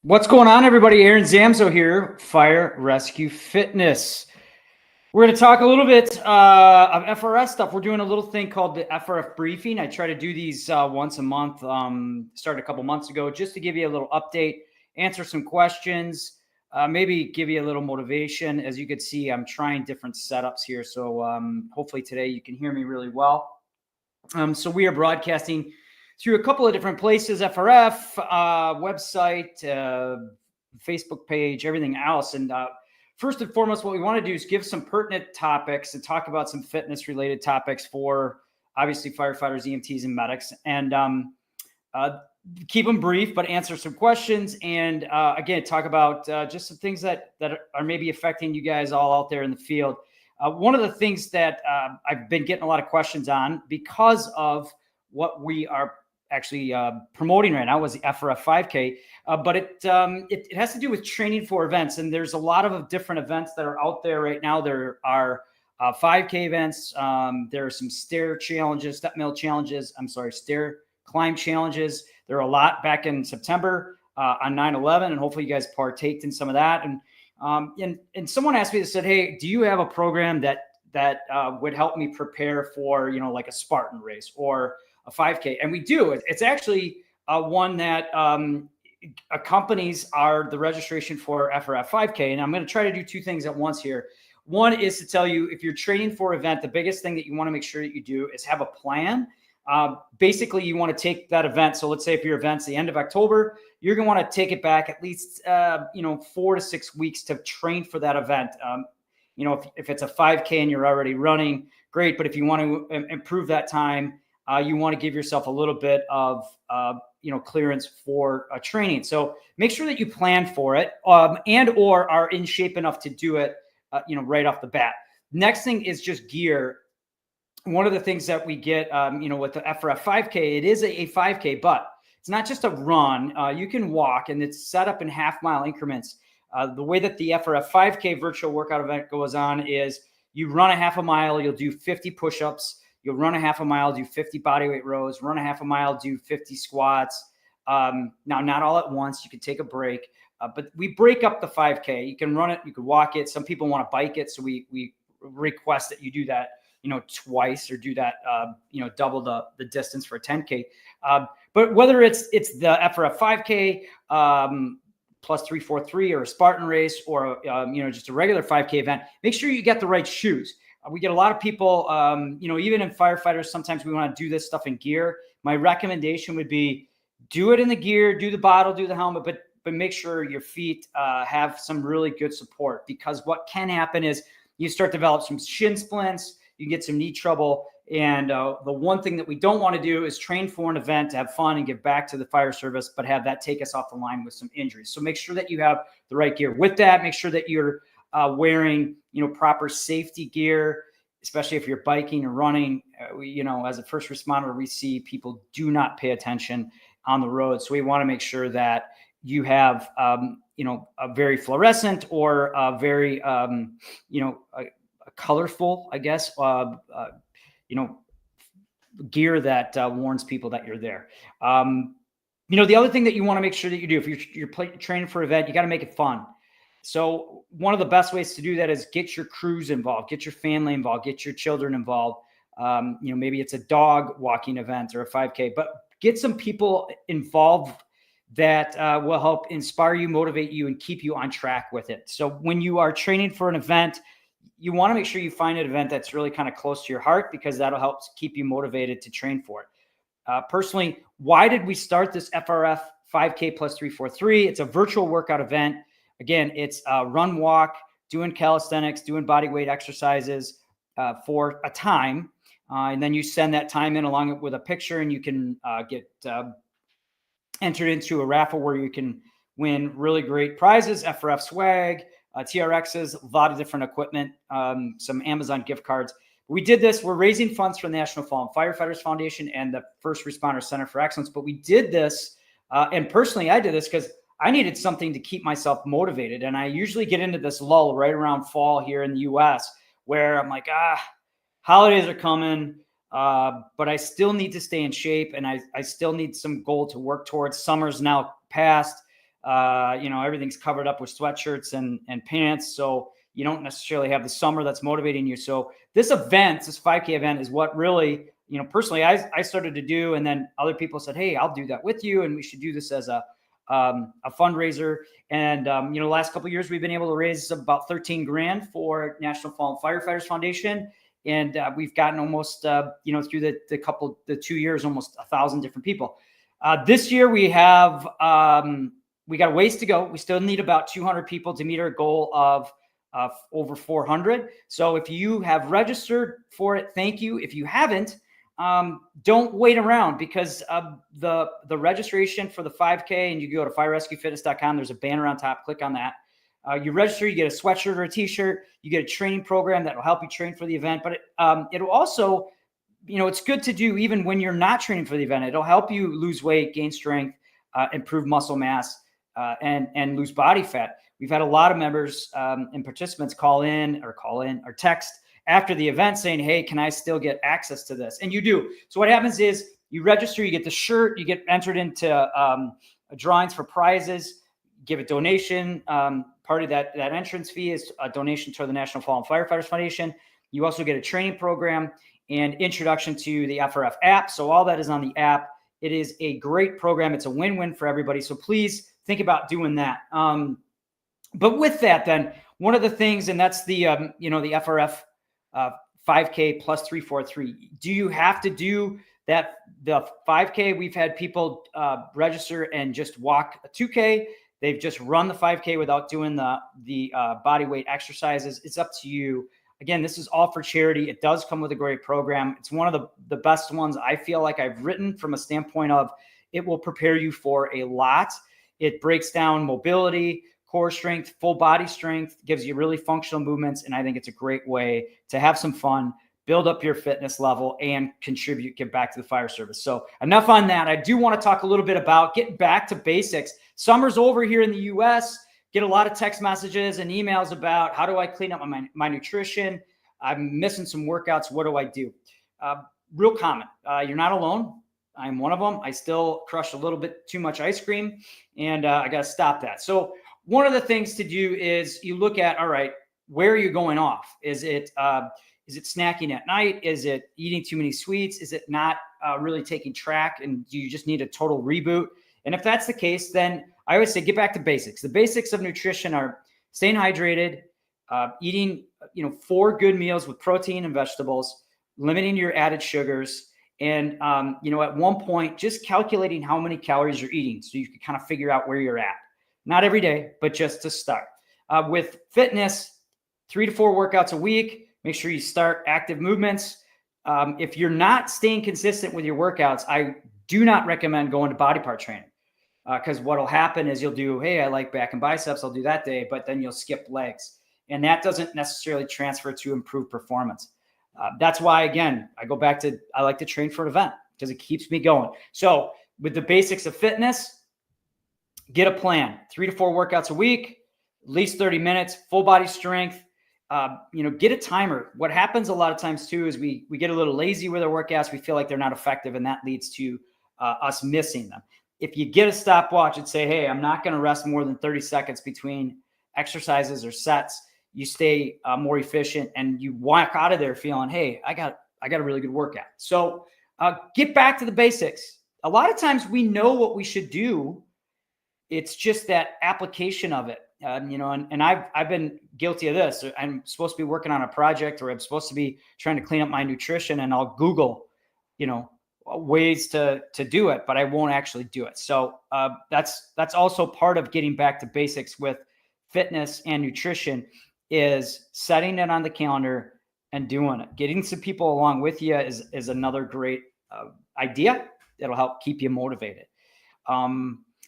What's going on, everybody? Aaron Zamzo here, Fire Rescue Fitness. We're going to talk a little bit of FRF stuff. We're doing a little thing called the FRF Briefing. I try to do these once a month, started a couple months ago, just to give you a little update, answer some questions, maybe give you a little motivation. As you can see, I'm trying different setups here. So hopefully today you can hear me really well. So we are broadcasting through a couple of different places, FRF, website, Facebook page, everything else. And first and foremost, what we want to do is give some pertinent topics and talk about some fitness related topics for obviously firefighters, EMTs, and medics, and keep them brief, but answer some questions. And again, talk about just some things that are maybe affecting you guys all out there in the field. One of the things that I've been getting a lot of questions on because of what we are actually promoting right now was the FRF 5K, but it has to do with training for events. And there's a lot of different events that are out there right now. There are 5K events. There are some stair challenges, stair climb challenges. There are a lot back in September on 9/11, and hopefully you guys partaked in some of that. And someone asked me, they said, hey, do you have a program that would help me prepare for, like a Spartan race or a 5K? And we do. It's actually one that accompanies the registration for FRF 5K. And I'm going to try to do two things at once here. One is to tell you, if you're training for an event, the biggest thing that you want to make sure that you do is have a plan. Basically, you want to take that event. So let's say if your event's the end of October, you're going to want to take it back at least 4 to 6 weeks to train for that event. If it's a 5K and you're already running, great. But if you want to improve that time, you want to give yourself a little bit of clearance for training. So make sure that you plan for it and or are in shape enough to do it right off the bat. Next thing is just gear. One of the things that we get with the FRF 5K, it is a 5K, but it's not just a run. You can walk, and it's set up in half-mile increments. The way that the FRF 5K virtual workout event goes on is you run a half a mile, you'll do 50 push-ups. You'll run a half a mile, do 50 bodyweight rows, run a half a mile, do 50 squats. Now, not all at once. You can take a break, but we break up the 5K. You can run it, you can walk it. Some people want to bike it, so we request that you do that, twice, or do that, double the distance for a 10K. But whether it's the FRF 5K plus 343 or a Spartan race or just a regular 5K event, make sure you get the right shoes. We get a lot of people, even in firefighters, sometimes we want to do this stuff in gear. My recommendation would be do it in the gear, do the bottle, do the helmet, but make sure your feet have some really good support, because what can happen is you start to develop some shin splints, you get some knee trouble. And the one thing that we don't want to do is train for an event to have fun and give back to the fire service, but have that take us off the line with some injuries. So make sure that you have the right gear. With that, make sure that you're wearing, proper safety gear, especially if you're biking or running. As a first responder, we see people do not pay attention on the road. So we want to make sure that you have, a very fluorescent or a very, a colorful, I guess, gear that warns people that you're there. The other thing that you want to make sure that you do, if you're training for an event, you got to make it fun. So one of the best ways to do that is get your crews involved, get your family involved, get your children involved. Maybe it's a dog walking event or a 5K, but get some people involved that will help inspire you, motivate you, and keep you on track with it. So when you are training for an event, you want to make sure you find an event that's really kind of close to your heart, because that'll help keep you motivated to train for it. Personally, why did we start this FRF 5K plus 343? It's a virtual workout event. Again, it's run, walk, doing calisthenics, doing body weight exercises for a time. And then you send that time in along with a picture, and you can get entered into a raffle where you can win really great prizes, FRF swag, TRXs, a lot of different equipment, some Amazon gift cards. We did this. We're raising funds for the National Fallen Firefighters Foundation and the First Responder Center for Excellence. But we did this, and personally, I did this because I needed something to keep myself motivated. And I usually get into this lull right around fall here in the US where I'm like, holidays are coming, but I still need to stay in shape, and I still need some goal to work towards. Summer's now past. Everything's covered up with sweatshirts and pants. So you don't necessarily have the summer that's motivating you. So this 5K event is what really, personally I started to do. And then other people said, hey, I'll do that with you. And we should do this as a fundraiser. And, last couple of years, we've been able to raise about 13 grand for National Fallen Firefighters Foundation. And we've gotten almost, through the 2 years, almost 1,000 different people. This year we have, we got a ways to go. We still need about 200 people to meet our goal of over 400. So if you have registered for it, thank you. If you haven't, don't wait around, because the registration for the 5K, and you go to firerescuefitness.com, there's a banner on top, click on that. You register, you get a sweatshirt or a t-shirt, you get a training program that will help you train for the event. But it'll also, it's good to do even when you're not training for the event. It'll help you lose weight, gain strength, improve muscle mass, and lose body fat. We've had a lot of members and participants call in or text after the event saying, hey, can I still get access to this? And you do. So what happens is you register, you get the shirt, you get entered into drawings for prizes, give a donation. Part of that entrance fee is a donation to the National Fallen Firefighters Foundation. You also get a training program and introduction to the FRF app. So all that is on the app. It is a great program. It's a win-win for everybody. So please think about doing that. But with that, then, one of the things, and that's the FRF 5K plus 343. Do you have to do that? The 5K, we've had people register and just walk a 2K. They've just run the 5K without doing the body weight exercises. It's up to you. Again, this is all for charity. It does come with a great program. It's one of the best ones I feel like I've written, from a standpoint of it will prepare you for a lot. It breaks down mobility, core strength, full body strength, gives you really functional movements. And I think it's a great way to have some fun, build up your fitness level, and give back to the fire service. So enough on that. I do want to talk a little bit about getting back to basics. Summer's over here in the US. Get a lot of text messages and emails about, how do I clean up my nutrition? I'm missing some workouts. What do I do? Real common. You're not alone. I'm one of them. I still crush a little bit too much ice cream, and I got to stop that. So one of the things to do is you look at, all right, where are you going off? Is it snacking at night? Is it eating too many sweets? Is it not really taking track, and do you just need a total reboot? And if that's the case, then I always say get back to basics. The basics of nutrition are staying hydrated, eating 4 good meals with protein and vegetables, limiting your added sugars, and at one point just calculating how many calories you're eating, so you can kind of figure out where you're at. Not every day, but just to start. With fitness, 3 to 4 workouts a week. Make sure you start active movements. If you're not staying consistent with your workouts, I do not recommend going to body part training, because what'll happen is you'll do, hey, I like back and biceps, I'll do that day, but then you'll skip legs. And that doesn't necessarily transfer to improved performance. That's why, again, I go back to, I like to train for an event, because it keeps me going. So with the basics of fitness, get a plan, 3 to 4 workouts a week, at least 30 minutes, full body strength. Get a timer. What happens a lot of times too is we get a little lazy with our workouts. We feel like they're not effective, and that leads to us missing them. If you get a stopwatch and say, hey, I'm not going to rest more than 30 seconds between exercises or sets, you stay more efficient, and you walk out of there feeling, hey, I got a really good workout. So get back to the basics. A lot of times we know what we should do. It's just that application of it. And I've been guilty of this. I'm supposed to be working on a project, or I'm supposed to be trying to clean up my nutrition, and I'll Google, ways to do it, but I won't actually do it. So that's also part of getting back to basics with fitness and nutrition, is setting it on the calendar and doing it. Getting some people along with you is another great idea that'll help keep you motivated.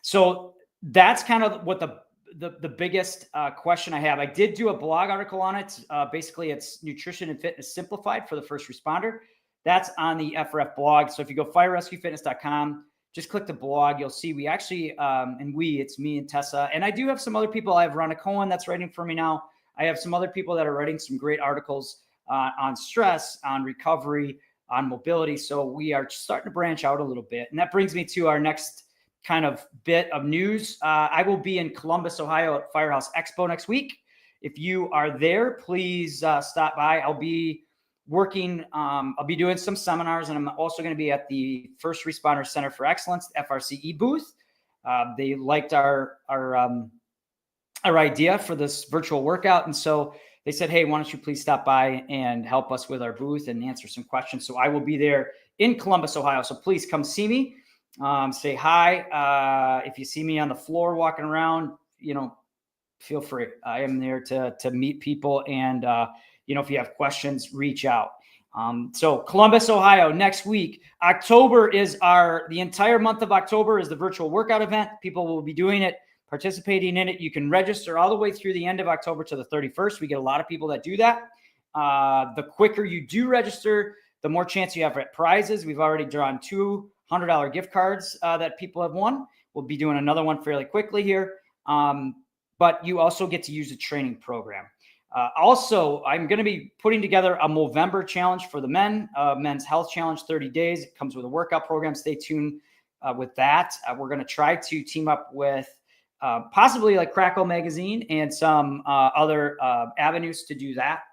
So that's kind of what the biggest question I have. I did do a blog article on it. Basically, it's Nutrition and Fitness Simplified for the First Responder. That's on the FRF blog. So if you go firerescuefitness.com, just click the blog, you'll see we actually, it's me and Tessa, and I do have some other people. I have Ronna Cohen that's writing for me now. I have some other people that are writing some great articles on stress, on recovery, on mobility. So we are starting to branch out a little bit. And that brings me to our next kind of bit of news. I will be in Columbus, Ohio at Firehouse Expo next week. If you are there, please stop by. I'll be working, I'll be doing some seminars, and I'm also going to be at the First Responder Center for Excellence, FRCE booth. They liked our idea for this virtual workout. And so they said, hey, why don't you please stop by and help us with our booth and answer some questions. So I will be there in Columbus, Ohio. So please come see me, say hi. If you see me on the floor walking around, feel free. I am there to meet people. And, if you have questions, reach out. So Columbus, Ohio, next week. October is the entire month of October is the virtual workout event. People will be doing it, participating in it. You can register all the way through the end of October to the 31st. We get a lot of people that do that. The quicker you do register, the more chance you have at prizes. We've already drawn $200 gift cards that people have won. We'll be doing another one fairly quickly here. But you also get to use the training program. Also, I'm going to be putting together a Movember challenge for the men's health challenge, 30 days. It comes with a workout program. Stay tuned with that. We're going to try to team up with possibly like Crackle Magazine and some other avenues to do that.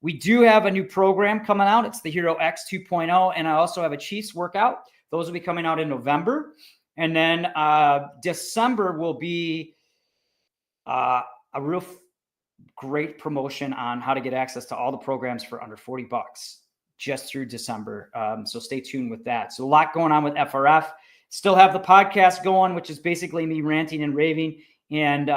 We do have a new program coming out. It's the Hero X 2.0. And I also have a Chiefs workout. Those will be coming out in November. And then December will be a real great promotion on how to get access to all the programs for under $40 just through December. So stay tuned with that. So a lot going on with FRF. Still have the podcast going, which is basically me ranting and raving and,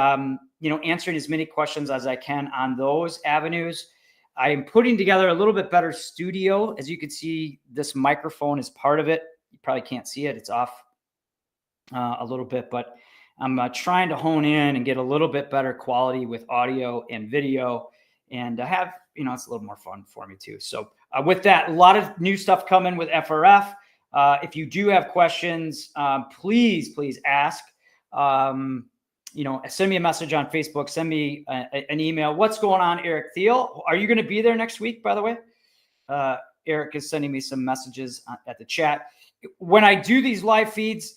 answering as many questions as I can on those avenues. I am putting together a little bit better studio. As you can see, this microphone is part of it. You probably can't see it. It's off a little bit, but I'm trying to hone in and get a little bit better quality with audio and video, and have, it's a little more fun for me too. So with that, a lot of new stuff coming with FRF. If you do have questions, please ask. Send me a message on Facebook. Send me an email. What's going on, Eric Thiel? Are you going to be there next week, by the way? Eric is sending me some messages at the chat. When I do these live feeds,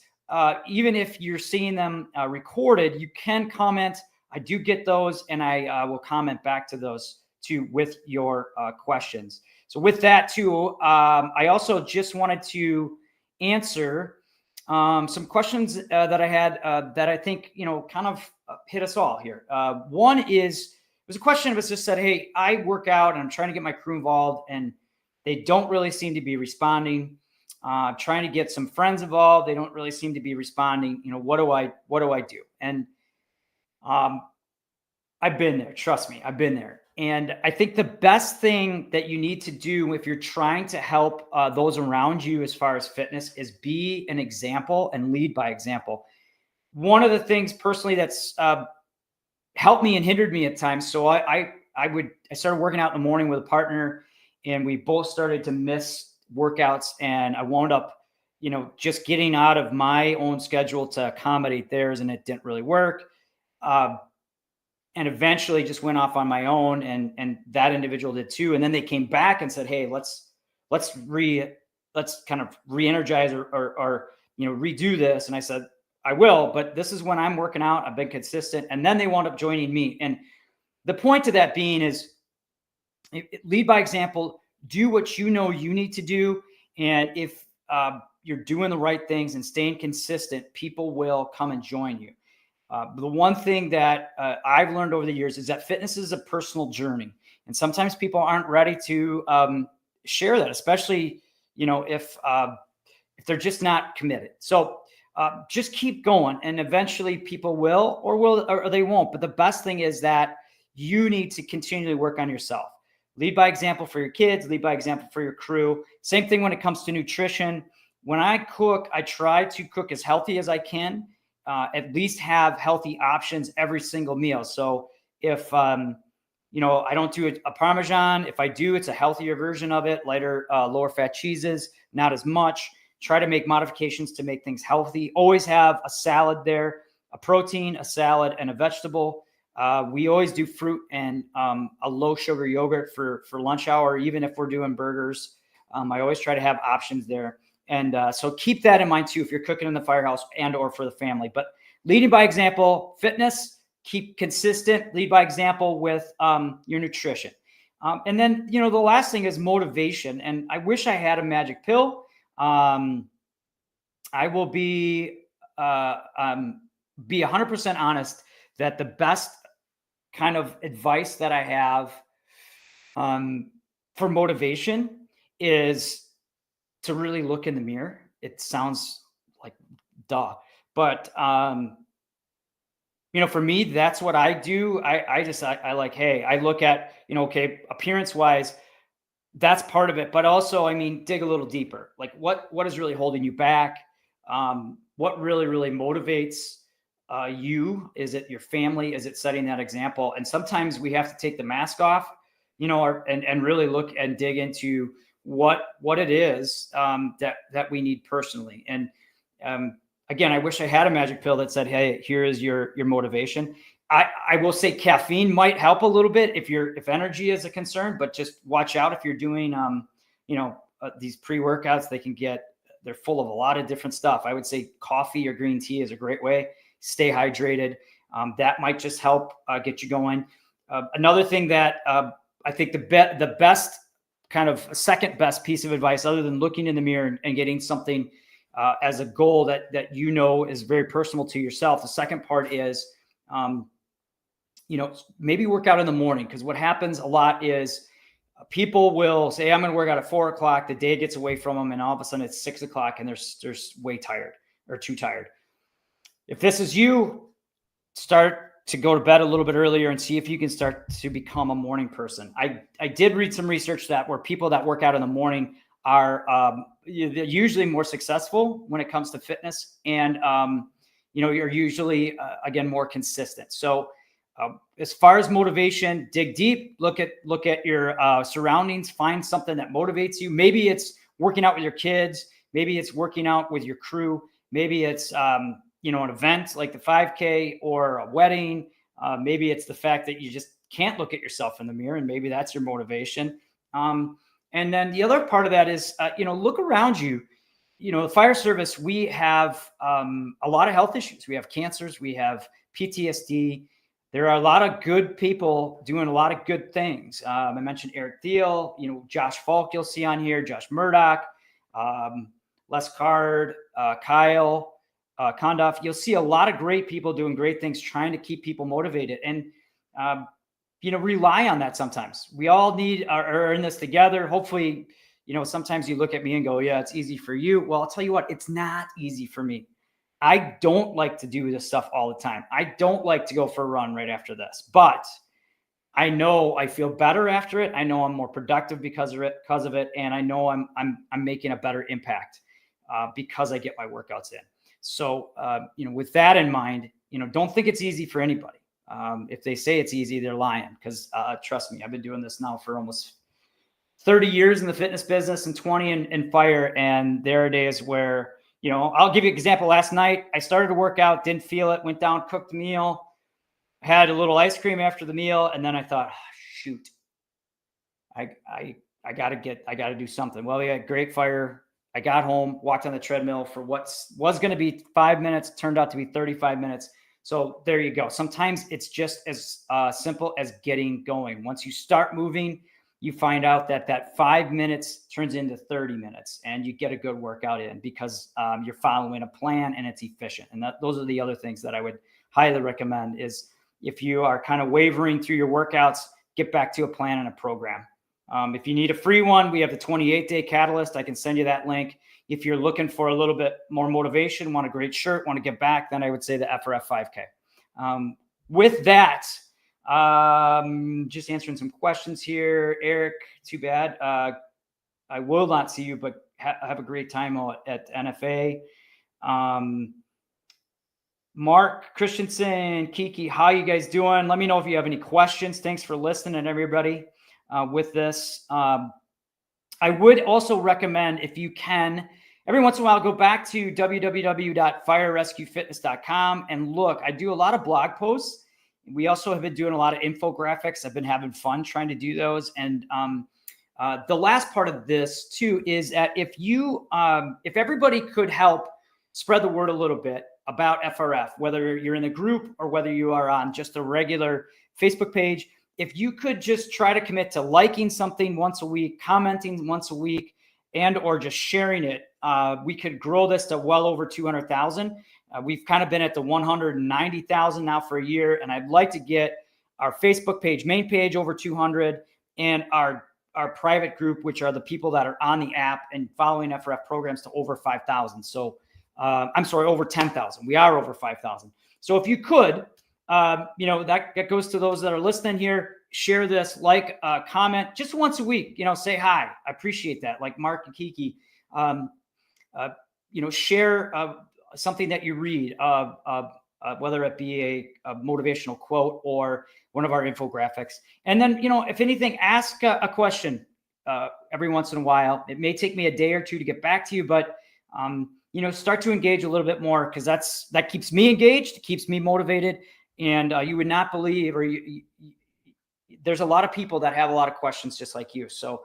even if you're seeing them recorded, you can comment. I do get those, and I will comment back to those too with your questions. So with that too, I also just wanted to answer some questions that I had that I think, kind of hit us all here. One is, it was a question that was just said, hey, I work out and I'm trying to get my crew involved and they don't really seem to be responding. Trying to get some friends involved. They don't really seem to be responding. What do I do? And I've been there. Trust me, I've been there. And I think the best thing that you need to do if you're trying to help those around you as far as fitness is be an example and lead by example. One of the things personally that's helped me and hindered me at times. So I started working out in the morning with a partner, and we both started to miss workouts, and I wound up, just getting out of my own schedule to accommodate theirs, and it didn't really work. And eventually just went off on my own, and that individual did too. And then they came back and said, hey, let's kind of re-energize or redo this. And I said, I will, but this is when I'm working out. I've been consistent. And then they wound up joining me. And the point to that being is lead by example. Do what you know you need to do. And if you're doing the right things and staying consistent, people will come and join you. The one thing that I've learned over the years is that fitness is a personal journey. And sometimes people aren't ready to share that, especially, if they're just not committed. So just keep going, and eventually people will or they won't. But the best thing is that you need to continually work on yourself. Lead by example for your kids, lead by example for your crew. Same thing when it comes to nutrition. When I cook, I try to cook as healthy as I can, at least have healthy options every single meal. So if, I don't do a Parmesan, if I do, it's a healthier version of it, lighter, lower fat cheeses, not as much. Try to make modifications to make things healthy. Always have a salad there, a protein, a salad, and a vegetable. We always do fruit and a low sugar yogurt for lunch hour, even if we're doing burgers. I always try to have options there. And so keep that in mind too, if you're cooking in the firehouse and or for the family. But leading by example, fitness, keep consistent, lead by example with your nutrition. And then, the last thing is motivation. And I wish I had a magic pill. I will be 100% honest that the best kind of advice that I have for motivation is to really look in the mirror. It sounds like duh, but for me, that's what I do. I like, hey, I look at, okay, appearance wise, that's part of it, but also, dig a little deeper. Like what is really holding you back? What really motivates you? Is it your family? Is it setting that example? And sometimes we have to take the mask off, and really look and dig into what it is that we need personally. And again, I wish I had a magic pill that said, hey, here is your motivation. I will say caffeine might help a little bit if energy is a concern, but just watch out if you're doing these pre-workouts. They're full of a lot of different stuff. I would say coffee or green tea is a great way. Stay hydrated. That might just help get you going. Another thing that I think the best kind of second best piece of advice, other than looking in the mirror and getting something as a goal that is very personal to yourself. The second part is, maybe work out in the morning, because what happens a lot is people will say, I'm going to work out at 4:00. The day gets away from them, and all of a sudden it's 6:00 and they're way tired or too tired. If this is you, start to go to bed a little bit earlier and see if you can start to become a morning person. I did read some research where people that work out in the morning are usually more successful when it comes to fitness, and you're usually again more consistent. So as far as motivation, dig deep, look at your surroundings, find something that motivates you. Maybe it's working out with your kids, maybe it's working out with your crew, maybe it's an event like the 5K or a wedding. Maybe it's the fact that you just can't look at yourself in the mirror, and maybe that's your motivation. And then the other part of that is, look around you. The fire service, we have a lot of health issues. We have cancers, we have PTSD. There are a lot of good people doing a lot of good things. I mentioned Eric Thiel, Josh Falk, you'll see on here, Josh Murdoch, Les Card, Kyle Kondoff. You'll see a lot of great people doing great things, trying to keep people motivated. And rely on that sometimes. We all are in this together. Hopefully, sometimes you look at me and go, yeah, it's easy for you. Well, I'll tell you what, it's not easy for me. I don't like to do this stuff all the time. I don't like to go for a run right after this, but I know I feel better after it. I know I'm more productive because of it. And I know I'm making a better impact because I get my workouts in. So, with that in mind, don't think it's easy for anybody. If they say it's easy, they're lying, because trust me, I've been doing this now for almost 30 years in the fitness business and 20 in fire. And there are days where, I'll give you an example. Last night, I started to work out, didn't feel it, went down, cooked the meal, had a little ice cream after the meal. And then I thought, shoot, I got to do something. Well, we had great fire. I got home, walked on the treadmill for what was going to be 5 minutes, turned out to be 35 minutes. So there you go. Sometimes it's just as simple as getting going. Once you start moving, you find out that 5 minutes turns into 30 minutes and you get a good workout in, because you're following a plan and it's efficient. And those are the other things that I would highly recommend is, if you are kind of wavering through your workouts, get back to a plan and a program. If you need a free one, we have the 28-day catalyst. I can send you that link. If you're looking for a little bit more motivation, want a great shirt, want to get back, then I would say the FRF 5K. With that, just answering some questions here. Eric, too bad. I will not see you, but have a great time at NFA. Mark Christensen, Kiki, how you guys doing? Let me know if you have any questions. Thanks for listening, everybody, with this. I would also recommend, if you can, every once in a while, go back to www.firerescuefitness.com and look. I do a lot of blog posts. We also have been doing a lot of infographics. I've been having fun trying to do those. And The last part of this too is that if everybody could help spread the word a little bit about FRF, whether you're in a group or whether you are on just a regular Facebook page, if you could just try to commit to liking something once a week, commenting once a week, and or just sharing it, we could grow this to well over 200,000. We've kind of been at the 190,000 now for a year, and I'd like to get our Facebook page, main page, over 200, and our private group, which are the people that are on the app and following FRF programs, to over 5,000. So I'm sorry, over 10,000. We are over 5,000. So if you could, that goes to those that are listening here. Share this, comment just once a week, say hi. I appreciate that. Like Mark and Kiki, share something that you read, whether it be a motivational quote or one of our infographics. And then, if anything, ask a question every once in a while. It may take me a day or two to get back to you, but start to engage a little bit more, because that keeps me engaged, keeps me motivated. And you would not believe, there's a lot of people that have a lot of questions just like you. So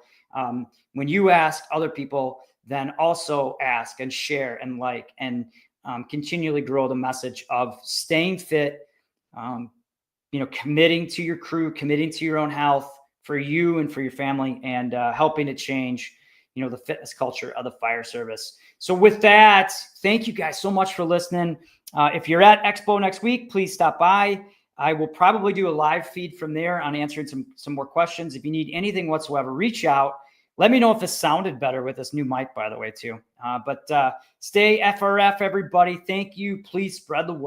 when you ask other people, then also ask and share and continually grow the message of staying fit, committing to your crew, committing to your own health for you and for your family, and helping to change, the fitness culture of the fire service. So with that, thank you guys so much for listening. If you're at Expo next week, please stop by. I will probably do a live feed from there on answering some more questions. If you need anything whatsoever, reach out. Let me know if this sounded better with this new mic, by the way, too. But stay FRF, everybody. Thank you. Please spread the word.